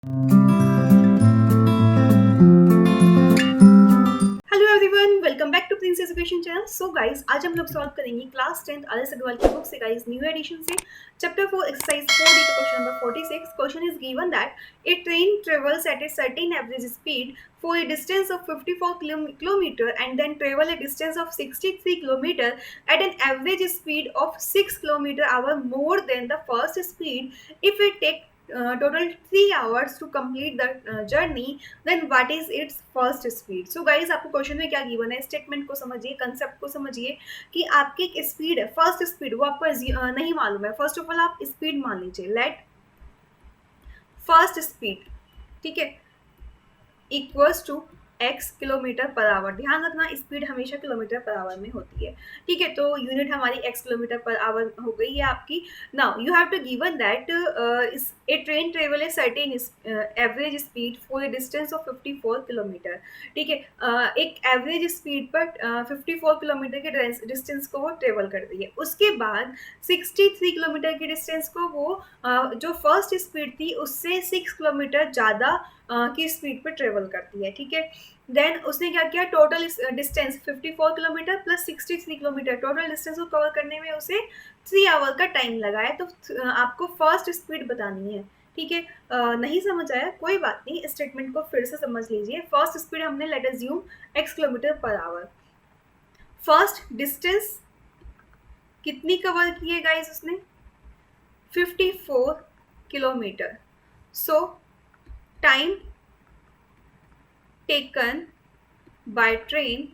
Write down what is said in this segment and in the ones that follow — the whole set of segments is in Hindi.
Hello everyone, welcome back to prince education channel. So guys, आज हम लोग सॉल्व करेंगे क्लास 10th आदर्श अग्रवाल की बुक से गाइस न्यू एडिशन से chapter 4 exercise 4 D question number 46। Question is given that a train travels eight A certain average speed for a distance of 54 kilometer and then travel a distance of 63 kilometer at an average speed of 6 kilometer hour more than the first speed if it take total 3 hours to complete the journey, then what is its first speed. So guys, आपको क्वेश्चन में क्या गिवन है, स्टेटमेंट को समझिए, कंसेप्ट को समझिए कि आपकी एक स्पीड है, फर्स्ट स्पीड वो आपको नहीं मालूम है। फर्स्ट ऑफ ऑल आप स्पीड मान लीजिए, लेट फर्स्ट स्पीड, ठीक है, equals to X kilometre per hour. ध्यान रखना, स्पीड हमेशा किलोमीटर पर आवर में होती है, ठीक है। तो यूनिट हमारी एक्स किलोमीटर पर आवर हो गई है आपकी। Now you have to given that a train travel a certain average speed for a distance of 54 kilometre, ठीक है। एक एवरेज स्पीड पर 54 किलोमीटर के डिस्टेंस को वो ट्रेवल करती है। उसके बाद 63 किलोमीटर के डिस्टेंस को वो जो फर्स्ट स्पीड थी उससे 6 किलोमीटर ज़्यादा की स्पीड पे ट्रेवल करती है, ठीक है। देन उसने क्या किया, total distance 54 kilometre plus 63 kilometre, total distance को कवर करने में उसे 3 आवर का टाइम लगा है। तो आपको फर्स्ट स्पीड बतानी है, ठीक है। नहीं समझ आया कोई बात नहीं, स्टेटमेंट को फिर से समझ लीजिए। फर्स्ट स्पीड हमने let assume x kilometre per hour. First distance कितनी कवर की है गाइस उसने, 54 kilometre. So time taken by train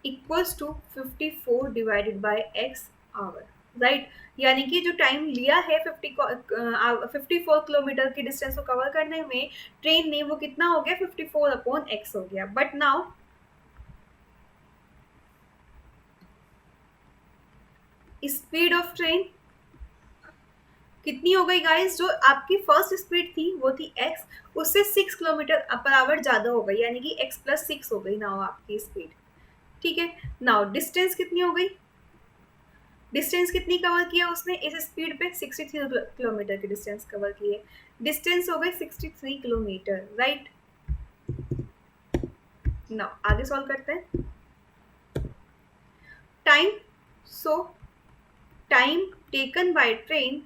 equals to 54 divided by X hour, right. यानी कि जो टाइम लिया है 54 किलोमीटर की डिस्टेंस को कवर करने में ट्रेन ने, वो कितना हो गया, 54 अपॉन एक्स हो गया। But now speed of train कितनी हो गई गाइस, जो आपकी फर्स्ट स्पीड थी वो थी x, उससे 6 किलोमीटर पर आवर ज्यादा हो गई, यानी कि x प्लस 6 हो गई नाउ आपकी स्पीड, ठीक है। नाउ डिस्टेंस कितनी हो गई, डिस्टेंस कितनी कवर किया उसने इस स्पीड पे, 63 किलोमीटर की डिस्टेंस कवर की है। डिस्टेंस हो गई 63 किलोमीटर, राइट। नाउ आगे सॉल्व करते हैं। Time, so time taken by train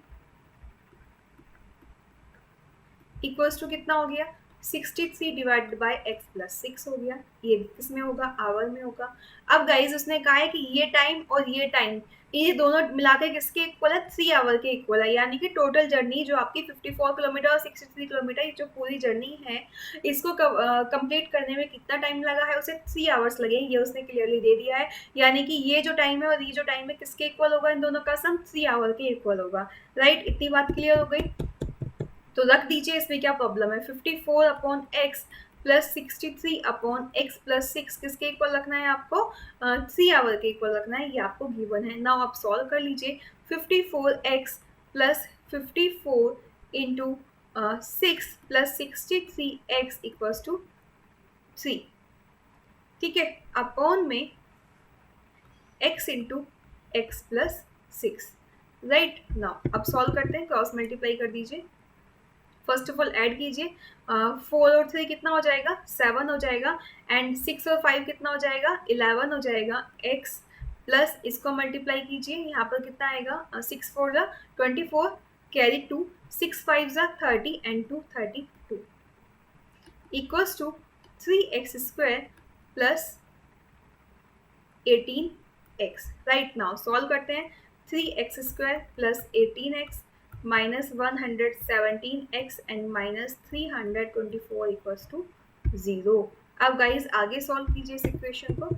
equals to कितना हो गया, 63 डिवाइडेड बाय x प्लस 6 हो गया। ये किसमें होगा, आवर में होगा। अब गाइज उसने कहा है कि ये टाइम और ये टाइम, ये दोनों मिलाकर किसके इक्वल है, 3 आवर के इक्वल है। यानी कि टोटल जर्नी जो आपकी 54 किलोमीटर और 63 किलोमीटर जो पूरी जर्नी है, इसको कंप्लीट करने में कितना टाइम लगा है, उसे 3 आवर्स लगे, ये उसने क्लियरली दे दिया है। यानी कि ये जो टाइम है और ये जो टाइम है किसके इक्वल होगा, इन दोनों का सम 3 आवर के इक्वल होगा, राइट। इतनी बात क्लियर हो गई, तो रख दीजिए, इसमें क्या प्रॉब्लम है। 54 upon x plus 63 upon x plus 6 किसके इक्वल रखना है आपको, 3 आवर के इक्वल रखना है, ये आपको गिवन है। नाउ आप सॉल्व कर लीजिए। 54x plus 54 into 6 plus 63x equals to 3, ठीक है, अपॉन में x into X plus 6, right. Now अब सॉल्व करते हैं, क्रॉस मल्टीप्लाई कर दीजिए। फर्स्ट ऑफ ऑल ऐड कीजिए, 4 और 3 कितना हो जाएगा, 7 हो जाएगा, एंड 6 और 5 कितना हो जाएगा, 11 हो जाएगा। x प्लस इसको मल्टीप्लाई कीजिए, यहाँ पर कितना आएगा, 6 4 जा 24, कैरी 2, 6 5 जा 30 and 2 32 equals to 3x square plus 18x, right. Now solve करते हैं। 3x square plus 18x minus 117x and minus 324 equals to 0। अब गाइज आगे सॉल्व कीजिए इस इक्वेशन को।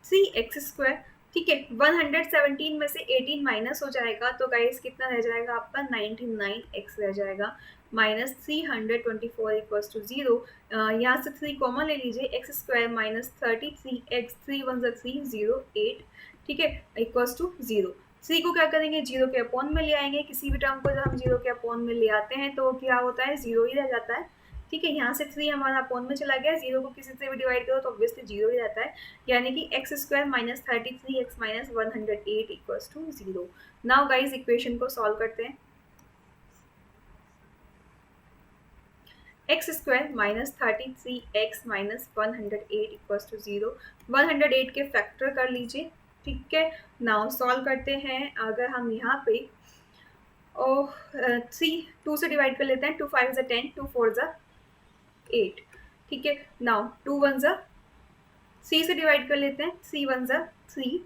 3x स्क्वायर, ठीक है, 117 में से 18 माइनस हो जाएगा, तो गाइज कितना रह जाएगा आपका, 99x रह जाएगा, माइनस 324 इक्वल्स टू 0। यहाँ से 3 कॉमन ले लीजिए, एक्स स्क्वायर माइनस 33x, 3 1 3 0 8, ठीक है, इक्वल्स टू 0। 3 को क्या करेंगे, 0 के अपॉन में ले आएंगे। किसी भी टर्म को जब हम 0 के अपॉन में ले आते हैं तो क्या होता है, 0 ही रह जाता है, ठीक है। यहाँ से 3 हमारा अपॉन में चला गया, 0 को किसी से भी डिवाइड करो तो ऑब्वियसली 0 ही रहता है, यानी कि X square minus 33x minus 108 equals to 0। Now guys equation को सॉल्व करते हैं। X square minus 33x minus 108 equals to 0। 108 के फैक्टर कर लीजिए, ठीक है। नाउ सॉल्व करते हैं। अगर हम यहाँ पे और 2 से डिवाइड कर लेते हैं, 2 5 ज़ा 10, 2 4 ज़ा 8, ठीक है। नाउ 2 1 ज़ा 3 से डिवाइड कर लेते हैं, 3 1 ज़ा 3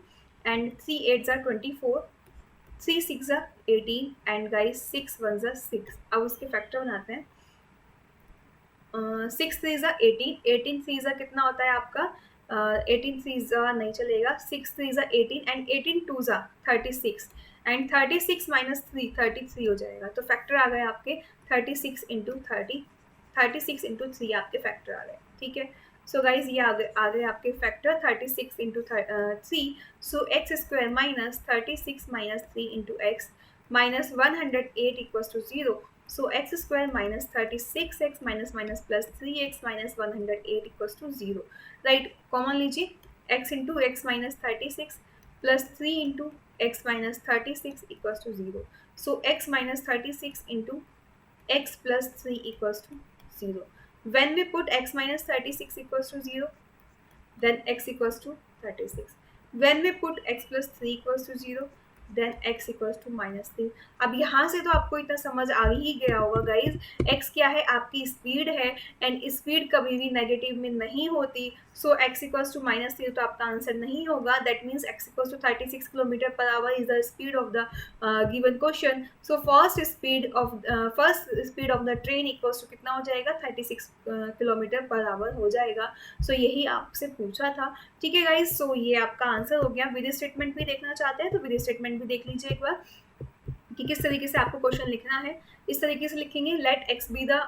एंड 3 8 ज़ा 24, 3 6 ज़ा 18 एंड गाइस 6 1 ज़ा 6। अब उसके फैक्टर बनाते हैं। 6 थ्री ज़ा 18, 18 थ्री ज़ा कितना होता है आपका, 18 थ्री ज़ा नहीं चलेगा, 6 थ्री ज़ा 18 एंड 18 टू ज़ा 36 एंड 36 माइनस 3 33 हो जाएगा। तो फैक्टर आ गए आपके 36 इंटू 30, 36 इंटू 3 आपके फैक्टर आ गए, ठीक है। सो गाइज ये आ गए आपके factor 36 into 3। So X square minus 36 minus 3 into X minus 108 equals to 0। So x square minus 36x minus minus plus 3x minus 108 equals to 0. Right, common लीजिए, x into x minus 36 plus 3 into x minus 36 equals to 0. So x minus 36 into x plus 3 equals to 0. When we put x minus 36 equals to 0, then x equals to 36. When we put x plus 3 equals to 0, then x equals to minus 3। अब यहाँ से तो आपको इतना समझ आ ही गया होगा गाइज, x क्या है, आपकी स्पीड है एंड स्पीड कभी भी नेगेटिव में नहीं होती। So x equals to minus 3 तो आपका आंसर नहीं होगा। That means x equals to 36 kilometre per hour is the speed of the given question. So first speed of the train equals to कितना हो जाएगा, 36 किलोमीटर पर आवर हो जाएगा। सो यही आपसे पूछा था, ठीक है गाइज। सो ये आपका आंसर हो गया। विद स्टेटमेंट भी देखना चाहते हैं तो विद स्टेटमेंट भी देख लीजिए एक बार कि किस तरीके से आपको क्वेश्चन लिखना है। इस तरीके से लिखेंगे, let X be the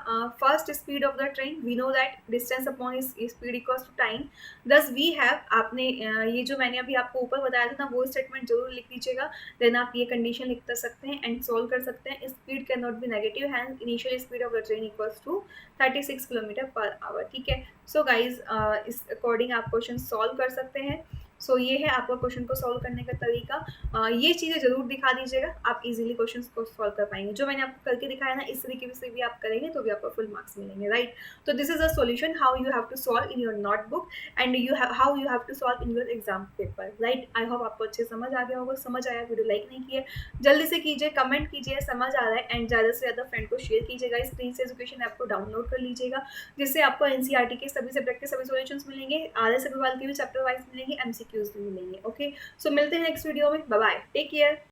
first speed of the train, we know that distance upon speed equals to time, thus we have. आपने ये जो मैंने अभी आपको ऊपर बताया था ना, वो स्टेटमेंट जरूर लिख लीजिएगा। देन आप ये कंडीशन लिख सकते हैं एंड सॉल्व कर सकते हैं। Speed can not be negative, hence initial speed of the train equals to 36 kilometre per hour, ठीक है। सो गाइज इस अकॉर्डिंग आप क्वेश्चन सॉल्व कर सकते हैं। सो ये है आपका क्वेश्चन को सॉल्व करने का तरीका। ये चीज़ें जरूर दिखा दीजिएगा, आप इजीली क्वेश्चंस को सॉल्व कर पाएंगे। जो मैंने आपको करके दिखाया ना, इस तरीके से भी आप करेंगे तो भी आपको फुल मार्क्स मिलेंगे, राइट। तो this is a solution how you have to solve in your notebook and how you have to solve in your exam paper, right. I hope आपको अच्छे समझ आ गया होगा। समझ आया, वीडियो लाइक नहीं किया जल्दी से कीजिए, कमेंट कीजिए समझ आ रहा है एंड ज़्यादा से ज़्यादा फ्रेंड को शेयर कीजिएगा। इस प्रिंस एजुकेशन ऐप को डाउनलोड कर लीजिएगा, जिससे आपको एनसीईआरटी के सभी सब्जेक्ट के सभी सॉल्यूशंस मिलेंगे, आरएस अग्रवाल के भी चैप्टर वाइज मिलेंगे, एमसीक्यूज भी मिलेंगे। ओके, सो मिलते हैं नेक्स्ट वीडियो में। Bye bye, take care.